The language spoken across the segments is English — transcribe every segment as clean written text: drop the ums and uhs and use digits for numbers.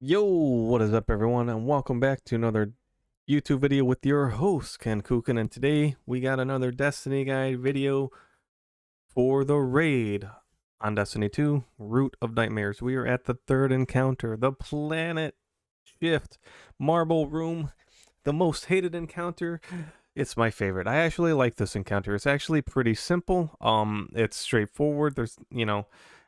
Yo, what is up everyone, and welcome back to another YouTube video with your host, Kenkukun, and today we got another Destiny Guide video for the raid on Destiny 2, Root of Nightmares. We are at the third encounter, the Planet Shift Marble Room, the most hated encounter. It's my favorite. I actually like this encounter. It's actually pretty simple. It's straightforward.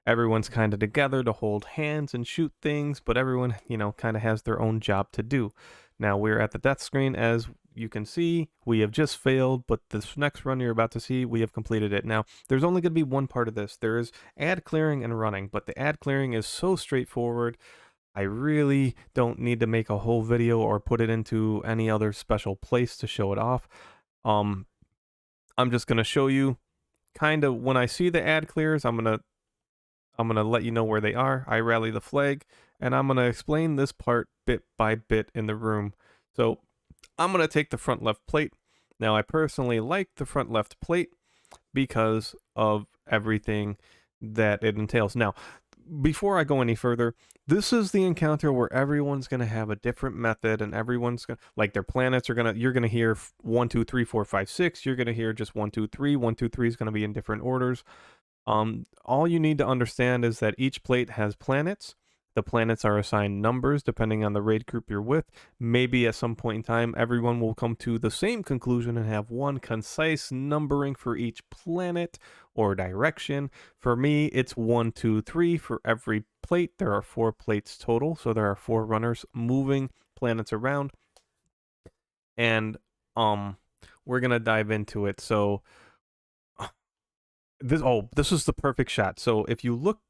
Everyone's kind of together to hold hands and shoot things, but everyone, kind of has their own job to do. Now we're at the death screen. As you can see, we have just failed, but this next run you're about to see, we have completed it. Now, there's only going to be one part of this. There is ad clearing and running, but the ad clearing is so straightforward. I really don't need to make a whole video or put it into any other special place to show it off. Um, I'm just gonna show you kind of when I see the ad clears, I'm gonna let you know where they are. I rally the flag, and I'm gonna explain this part bit by bit in the room. So I'm gonna take the front left plate. Now I personally like the front left plate because of everything that it entails. Now, before I go any further, this is the encounter where everyone's gonna have a different method, and everyone's gonna like their planets are gonna. You're gonna hear 1, 2, 3, 4, 5, 6. You're gonna hear just 1, 2, 3. 1, 2, 3 is gonna be in different orders. All you need to understand is that each plate has planets. The planets are assigned numbers depending on the raid group you're with. Maybe at some point in time, everyone will come to the same conclusion and have one concise numbering for each planet or direction. For me, it's 1, 2, 3 for every plate. There are 4 plates total, so there are 4 runners moving planets around. And we're gonna dive into it. So this is the perfect shot. So if you look,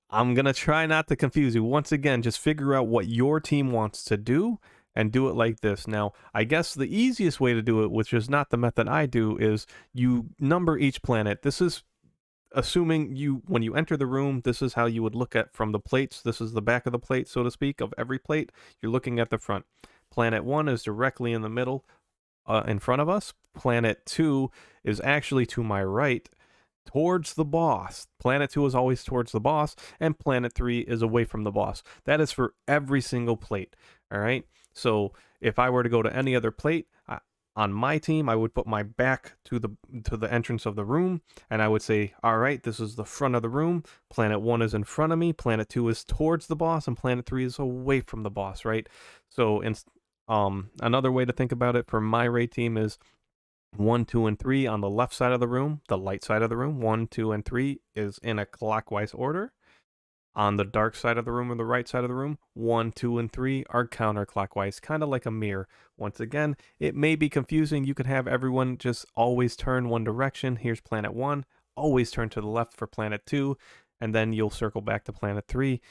I'm gonna try not to confuse you. Once again, just figure out what your team wants to do and do it like this. Now, I guess the easiest way to do it, which is not the method I do, is you number each planet. This is assuming when you enter the room, this is how you would look at from the plates. This is the back of the plate, so to speak, of every plate. You're looking at the front. Planet 1 is directly in the middle, in front of us. Planet 2 is actually to my right, towards the boss. Planet 2 is always towards the boss, and Planet 3 is away from the boss. That is for every single plate. All right. So if I were to go to any other plate, on my team, I would put my back to the entrance of the room, and I would say, all right, this is the front of the room. Planet 1 is in front of me. Planet 2 is towards the boss, and Planet 3 is away from the boss. Right. So another way to think about it for my raid team is 1, 2, and 3 on the left side of the room, the light side of the room. 1, 2, and 3 is in a clockwise order. On the dark side of the room or the right side of the room, 1, 2, and 3 are counterclockwise, kind of like a mirror. Once again, it may be confusing. You could have everyone just always turn one direction. Here's planet 1, always turn to the left for planet 2, and then you'll circle back to planet 3.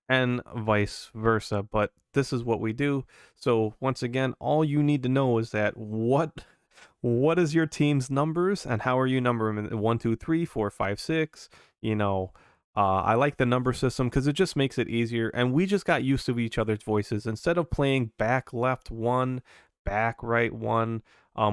And vice versa, but this is what we do. So once again, all you need to know is that what is your team's numbers and how are you numbering them? 1, 2, 3, 4, 5, 6. I like the number system because it just makes it easier, and we just got used to each other's voices instead of playing back left 1, back right 1.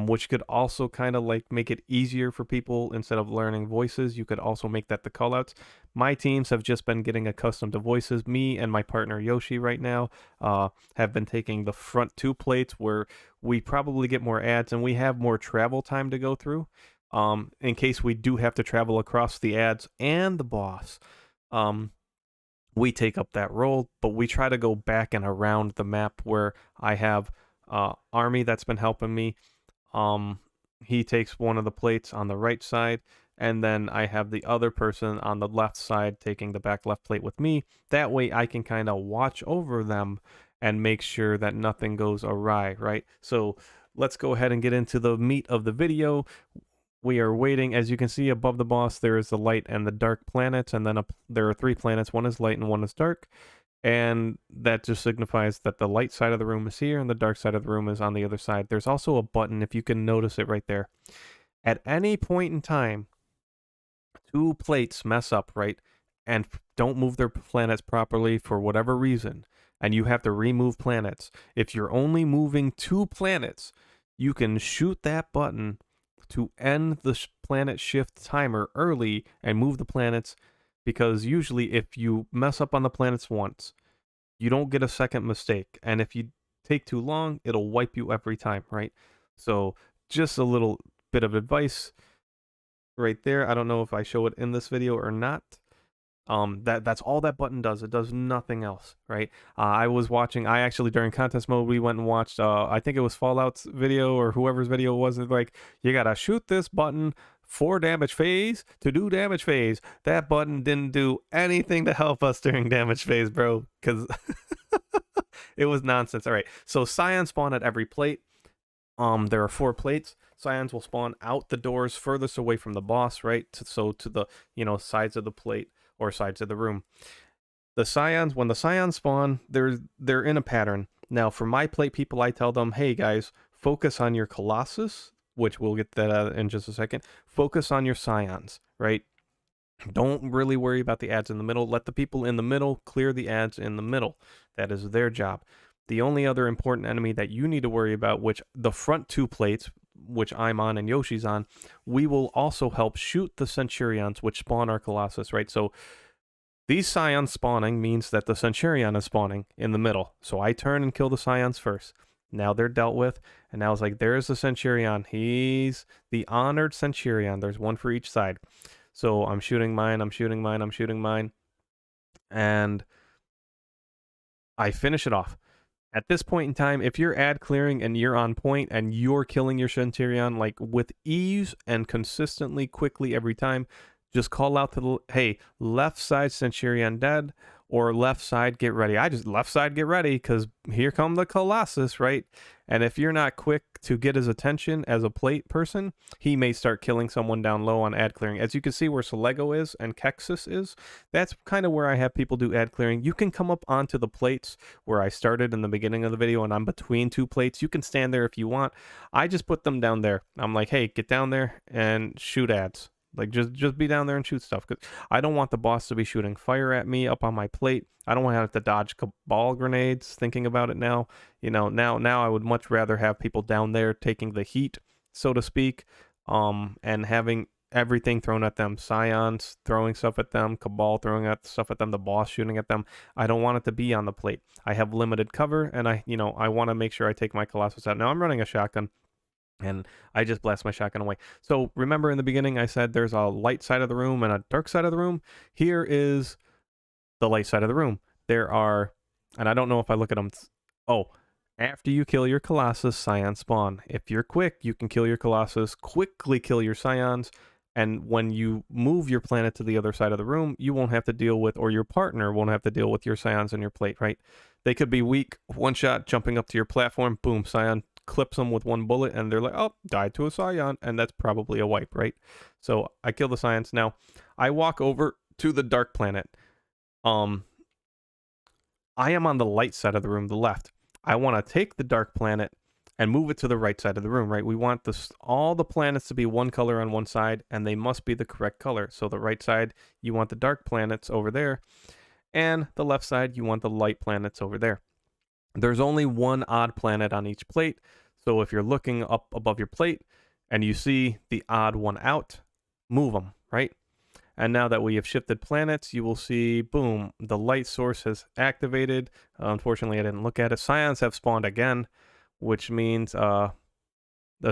Which could also kind of like make it easier for people. Instead of learning voices, you could also make that the callouts. My teams have just been getting accustomed to voices. Me and my partner Yoshi right now have been taking the front 2 plates where we probably get more ads and we have more travel time to go through. In case we do have to travel across the ads and the boss, we take up that role, but we try to go back and around the map where I have Army that's been helping me. He takes one of the plates on the right side, and then I have the other person on the left side taking the back left plate with me. That way I can kind of watch over them and make sure that nothing goes awry, right? So let's go ahead and get into the meat of the video. We are waiting. As you can see above the boss, there is the light and the dark planets, and then there are 3 planets. One is light and one is dark. And that just signifies that the light side of the room is here and the dark side of the room is on the other side. There's also a button, if you can notice it right there. At any point in time, 2 plates mess up, right? And don't move their planets properly for whatever reason. And you have to remove planets. If you're only moving 2 planets, you can shoot that button to end the planet shift timer early and move the planets because usually if you mess up on the planets once, you don't get a second mistake. And if you take too long, it'll wipe you every time, right? So just a little bit of advice right there. I don't know if I show it in this video or not. That's all that button does. It does nothing else, right? I was watching, I actually during contest mode, we went and watched, I think it was Fallout's video or whoever's video was it, like, you gotta shoot this button for damage phase to do damage phase. That button didn't do anything to help us during damage phase, bro, because it was nonsense. All right, so Scions spawn at every plate. There are 4 plates. Scions will spawn out the doors furthest away from the boss, right? So to the, sides of the plate or sides of the room. The Scions, when the Scions spawn, they're in a pattern. Now, for my plate people, I tell them, hey guys, focus on your Colossus, which we'll get that in just a second. Focus on your Scions, right? Don't really worry about the ads in the middle. Let the people in the middle clear the ads in the middle. That is their job. The only other important enemy that you need to worry about, which the front 2 plates, which I'm on and Yoshi's on, we will also help shoot the Centurions, which spawn our Colossus, right? So these Scions spawning means that the Centurion is spawning in the middle. So I turn and kill the Scions first. Now they're dealt with, and now it's like, there's the Centurion. He's the honored Centurion. There's one for each side. So I'm shooting mine, I'm shooting mine, I'm shooting mine, and I finish it off. At this point in time, if you're ad clearing and you're on point and you're killing your Centurion like with ease and consistently quickly every time, just call out to the, hey, left side Centurion dead, or left side get ready. I just left side get ready because here come the Colossus, right? And if you're not quick to get his attention as a plate person, he may start killing someone down low on ad clearing. As you can see where Solego is and Kexus is, that's kind of where I have people do ad clearing. You can come up onto the plates where I started in the beginning of the video and I'm between 2 plates. You can stand there if you want. I just put them down there. I'm like, hey, get down there and shoot ads. Like, just be down there and shoot stuff, because I don't want the boss to be shooting fire at me up on my plate. I don't want to have to dodge ball grenades, thinking about it now. Now I would much rather have people down there taking the heat, so to speak, and having everything thrown at them. Scions throwing stuff at them, Cabal throwing stuff at them, the boss shooting at them. I don't want it to be on the plate. I have limited cover, and I want to make sure I take my Colossus out. Now I'm running a shotgun, and I just blast my shotgun away. So remember in the beginning I said there's a light side of the room and a dark side of the room? Here is the light side of the room. There are, and I don't know if I look at them. Oh, after you kill your Colossus, Scions spawn. If you're quick, you can kill your Colossus, quickly kill your Scions, and when you move your planet to the other side of the room, you won't have to deal with, or your partner won't have to deal with your Scions on your plate, right? They could be weak, one shot, jumping up to your platform, boom, Scion clips them with 1 bullet, and they're like, oh, died to a Scion, and that's probably a wipe, right? So I kill the Scions. Now, I walk over to the dark planet. I am on the light side of the room, the left. I want to take the dark planet and move it to the right side of the room, right? We want all the planets to be one color on one side, and they must be the correct color. So the right side, you want the dark planets over there, and the left side, you want the light planets over there. There's only 1 odd planet on each plate, so if you're looking up above your plate and you see the odd one out, move them, right? And now that we have shifted planets, you will see, boom, the light source has activated. Unfortunately, I didn't look at it. Scions have spawned again, which means the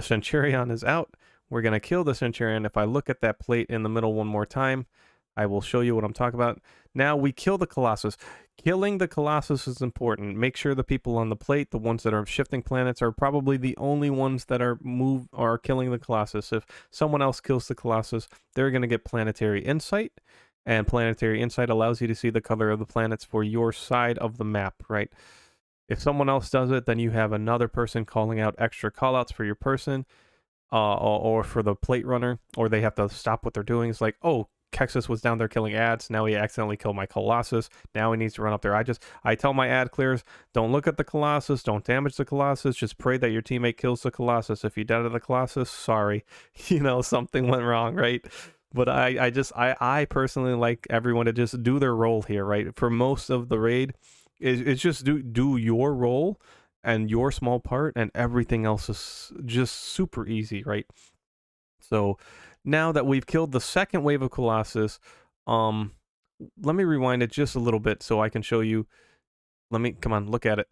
Centurion is out. We're going to kill the Centurion. If I look at that plate in the middle one more time, I will show you what I'm talking about. Now we kill the Colossus. Killing the Colossus is important. Make sure the people on the plate, the ones that are shifting planets, are probably the only ones that are killing the Colossus. If someone else kills the Colossus, they're going to get planetary insight, and planetary insight allows you to see the color of the planets for your side of the map, right? If someone else does it, then you have another person calling out extra callouts for your person, or for the plate runner, or they have to stop what they're doing. It's like, oh, Kexus was down there killing ads. Now he accidentally killed my Colossus. Now he needs to run up there. I tell my ad clears, don't look at the Colossus. Don't damage the Colossus. Just pray that your teammate kills the Colossus. If you died of the Colossus, sorry. Something went wrong, right? But I personally like everyone to just do their role here, right? For most of the raid, it's just do your role and your small part, and everything else is just super easy, right? So now that we've killed the second wave of Colossus, let me rewind it just a little bit so I can show you. Come on, look at it.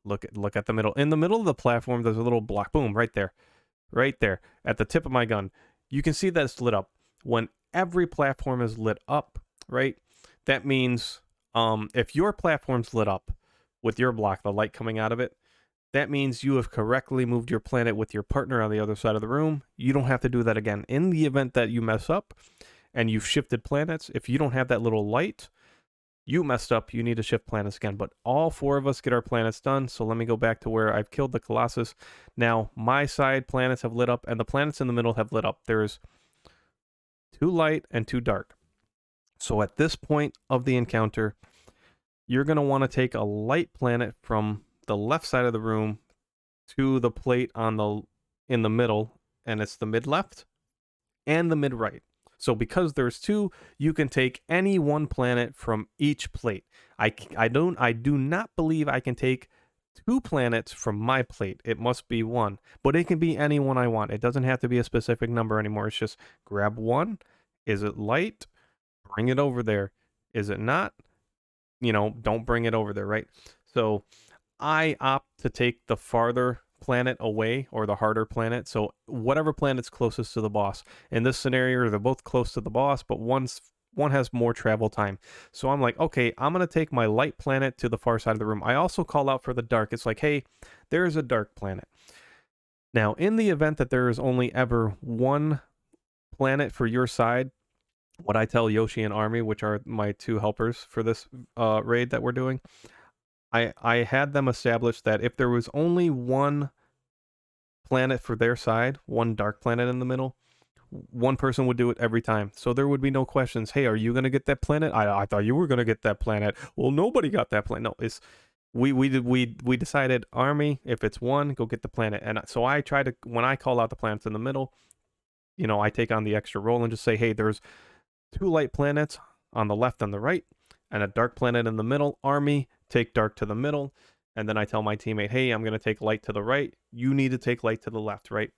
Look at the middle. In the middle of the platform, there's a little block. Boom, right there, at the tip of my gun. You can see that it's lit up. When every platform is lit up, right? That means if your platform's lit up with your block, the light coming out of it, that means you have correctly moved your planet with your partner on the other side of the room. You don't have to do that again. In the event that you mess up and you've shifted planets, if you don't have that little light, you messed up. You need to shift planets again. But all four of us get our planets done. So let me go back to where I've killed the Colossus. Now, my side planets have lit up, and the planets in the middle have lit up. There's 2 light and 2 dark. So at this point of the encounter, you're going to want to take a light planet from the left side of the room to the plate in the middle, and it's the mid left and the mid right. So because there's 2, you can take any one planet from each plate. I do not believe I can take 2 planets from my plate. It must be 1, but it can be any one I want. It doesn't have to be a specific number anymore. It's just grab 1. Is it light? Bring it over there. Is it not? Don't bring it over there, right? So I opt to take the farther planet away, or the harder planet. So whatever planet's closest to the boss. In this scenario, they're both close to the boss, but one has more travel time. So I'm like, okay, I'm going to take my light planet to the far side of the room. I also call out for the dark. It's like, hey, there's a dark planet. Now, in the event that there is only ever one planet for your side, what I tell Yoshi and Army, which are my 2 helpers for this raid that we're doing, I had them establish that if there was only one planet for their side, one dark planet in the middle, one person would do it every time. So there would be no questions. Hey, are you going to get that planet? I thought you were going to get that planet. Well, nobody got that planet. No, it's we decided, Army, if it's one, go get the planet. And so I try to, when I call out the planets in the middle, I take on the extra role and just say, hey, there's 2 light planets on the left and the right, and a dark planet in the middle. Army, take dark to the middle. And then I tell my teammate, hey, I'm going to take light to the right. You need to take light to the left, right?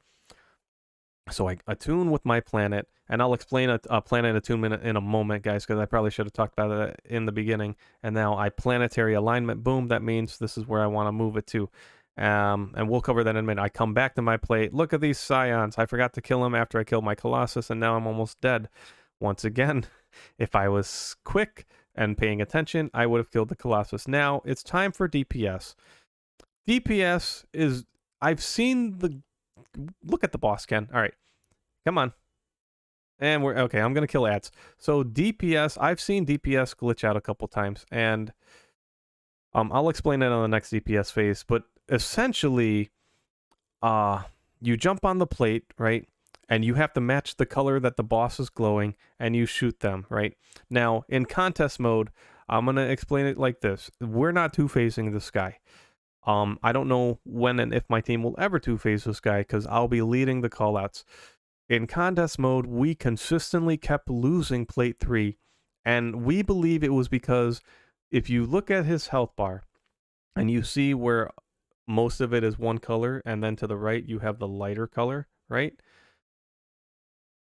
So I attune with my planet, and I'll explain a planet attunement in a moment, guys, because I probably should have talked about that in the beginning. And now I planetary alignment, boom, that means this is where I want to move it to. And we'll cover that in a minute. I come back to my plate. Look at these scions. I forgot to kill them after I killed my Colossus, and now I'm almost dead. Once again, if I was quick and paying attention, I would have killed the Colossus. Now, it's time for DPS. DPS is... I've seen the... Look at the boss, Ken. All right. Come on. And we're... Okay, I'm going to kill ads. So, DPS... I've seen DPS glitch out a couple times, and... I'll explain it on the next DPS phase, but essentially... you jump on the plate, right? And you have to match the color that the boss is glowing, and you shoot them, right? Now, in contest mode, I'm going to explain it like this. We're not two-phasing this guy. I don't know when and if my team will ever two-phase this guy, because I'll be leading the callouts. In contest mode, we consistently kept losing plate 3, and we believe it was because if you look at his health bar, and you see where most of it is one color, and then to the right you have the lighter color, right?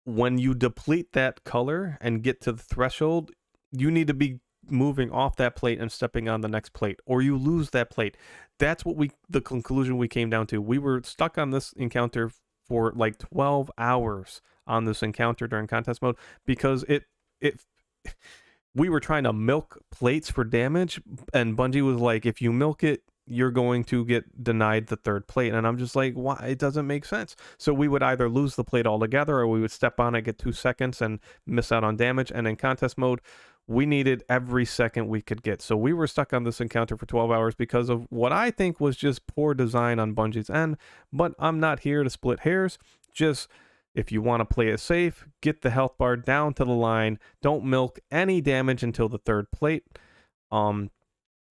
When you deplete that color and get to the threshold, you need to be moving off that plate and stepping on the next plate, or you lose that plate. That's what the conclusion we came down to. We were stuck on this encounter for like 12 hours on this encounter during contest mode because we were trying to milk plates for damage, and Bungie was like, if you milk it, you're going to get denied the 3rd plate. And I'm just like, why? It doesn't make sense. So we would either lose the plate altogether, or we would step on it, get 2 seconds, and miss out on damage. And in contest mode, we needed every second we could get. So we were stuck on this encounter for 12 hours because of what I think was just poor design on Bungie's end. But I'm not here to split hairs. Just, if you want to play it safe, get the health bar down to the line. Don't milk any damage until the 3rd plate.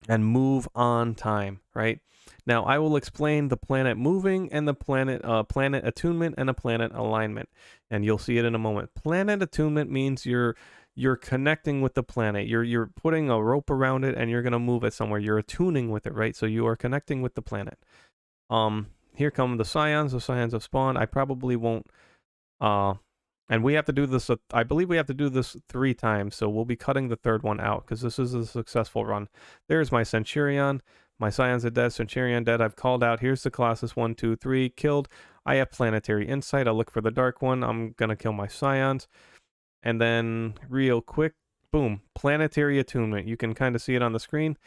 And move on time, right? Now, I will explain the planet moving and the planet attunement and a planet alignment, and you'll see it in a moment. Planet attunement means you're connecting with the planet. You're putting a rope around it, and you're gonna move it somewhere. You're attuning with it, right? So you are connecting with the planet. Here come the scions. The scions have spawned. I probably won't And we have to do this, I believe we have to do this 3 times, so we'll be cutting the third one out because this is a successful run. There's my Centurion. My Scions are dead, Centurion dead. I've called out. Here's the Colossus 1, 2, 3, killed. I have Planetary Insight. I'll look for the Dark one. I'm going to kill my Scions. And then, real quick, boom, Planetary Attunement. You can kind of see it on the screen.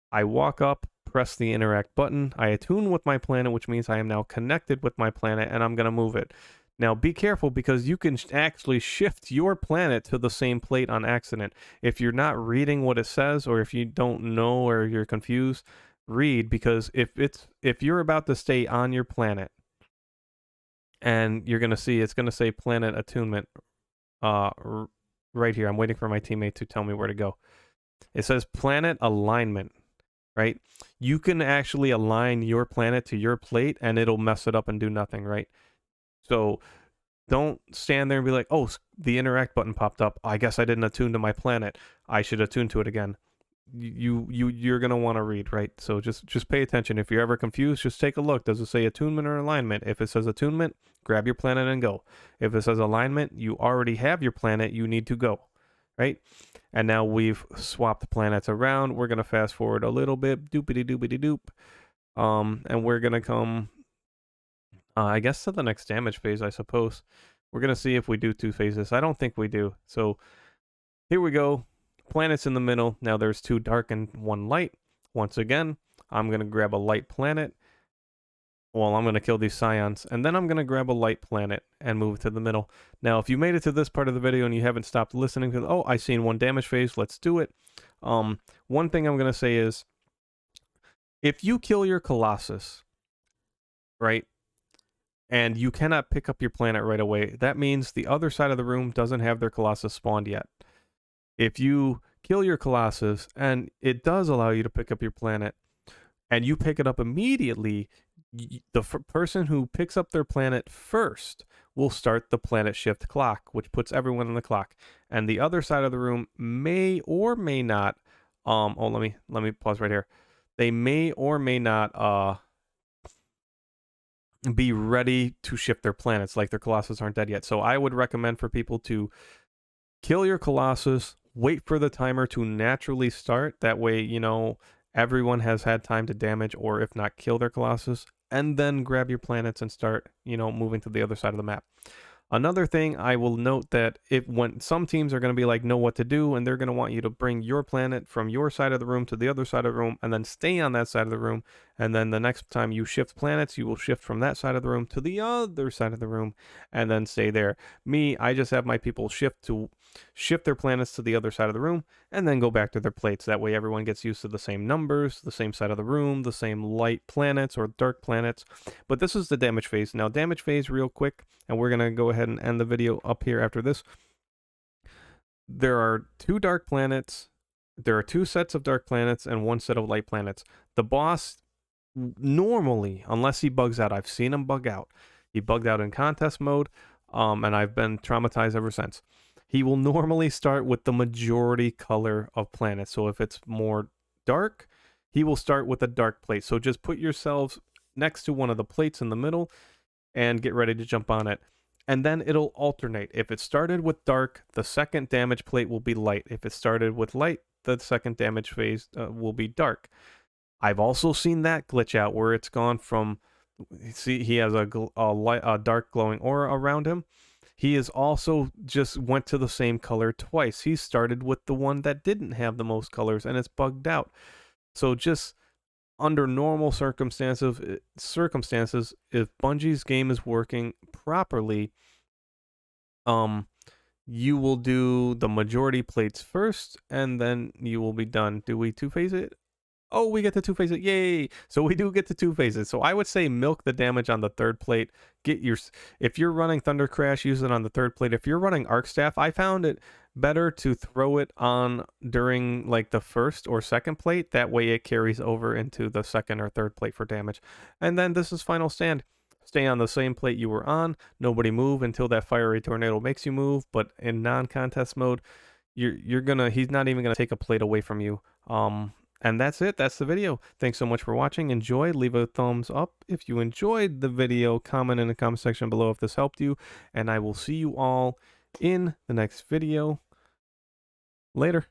I walk up, press the Interact button. I attune with my planet, which means I am now connected with my planet, and I'm going to move it. Now, be careful because you can actually shift your planet to the same plate on accident. If you're not reading what it says, or if you don't know or you're confused, read, because if you're about to stay on your planet and you're going to see it's going to say planet attunement right here. I'm waiting for my teammate to tell me where to go. It says planet alignment, right? You can actually align your planet to your plate and it'll mess it up and do nothing, right? So don't stand there and be like, oh, the interact button popped up. I guess I didn't attune to my planet. I should attune to it again. You're gonna want to read, right? So just pay attention. If you're ever confused, just take a look. Does it say attunement or alignment? If it says attunement, grab your planet and go. If it says alignment, you already have your planet. You need to go, right? And now we've swapped planets around. We're gonna fast forward a little bit, doopity doopity doop, and we're gonna come, I guess, to the next damage phase. I suppose we're gonna see if we do 2 phases. I don't think we do. So here we go. Planets in the middle. Now there's 2 dark and 1 light. Once again, I'm going to grab a light planet. Well, I'm going to kill these Scions. And then I'm going to grab a light planet and move to the middle. Now, if you made it to this part of the video and you haven't stopped listening to, oh, I seen 1 damage phase, let's do it. One thing I'm going to say is, if you kill your Colossus, right, and you cannot pick up your planet right away, that means the other side of the room doesn't have their Colossus spawned yet. If you kill your Colossus and it does allow you to pick up your planet and you pick it up immediately, the person who picks up their planet first will start the planet shift clock, which puts everyone on the clock. And the other side of the room may or may not, let me pause right here. They may or may not be ready to shift their planets, like their Colossus aren't dead yet. So I would recommend for people to kill your Colossus, wait for the timer to naturally start. That way, you know, everyone has had time to damage or if not kill their Colossus, and then grab your planets and start, you know, moving to the other side of the map. Another thing I will note that when some teams are going to be like, know what to do, and they're going to want you to bring your planet from your side of the room to the other side of the room and then stay on that side of the room. And then the next time you shift planets, you will shift from that side of the room to the other side of the room and then stay there. Me, I just have my people shift their planets to the other side of the room and then go back to their plates. That way everyone gets used to the same numbers, the same side of the room, the same light planets or dark planets. But this is the damage phase. Now, damage phase real quick, and we're going to go ahead and end the video up here after this. There are 2 dark planets. There are 2 sets of dark planets and 1 set of light planets. The boss, normally, unless he bugs out, I've seen him bug out. He bugged out in contest mode, and I've been traumatized ever since. He will normally start with the majority color of planets. So if it's more dark, he will start with a dark plate. So just put yourselves next to one of the plates in the middle and get ready to jump on it. And then it'll alternate. If it started with dark, the second damage plate will be light. If it started with light, the second damage phase will be dark. I've also seen that glitch out where it's gone from, see, he has a dark glowing aura around him. He is also just went to the same color twice. He started with the one that didn't have the most colors and it's bugged out. So just under normal circumstances, if Bungie's game is working properly, you will do the majority plates first and then you will be done. Do we 2-phase it? Oh, we get to 2-phase it. Yay. So we do get to 2 phases. So I would say milk the damage on the 3rd plate. If you're running Thunder Crash, use it on the 3rd plate. If you're running Arc Staff, I found it better to throw it on during like the 1st or 2nd plate. That way it carries over into the 2nd or 3rd plate for damage. And then this is Final Stand. Stay on the same plate you were on. Nobody move until that fiery tornado makes you move. But in non-contest mode, he's not even gonna take a plate away from you. And that's it. That's the video. Thanks so much for watching. Enjoy. Leave a thumbs up if you enjoyed the video. Comment in the comment section below if this helped you. And I will see you all in the next video. Later.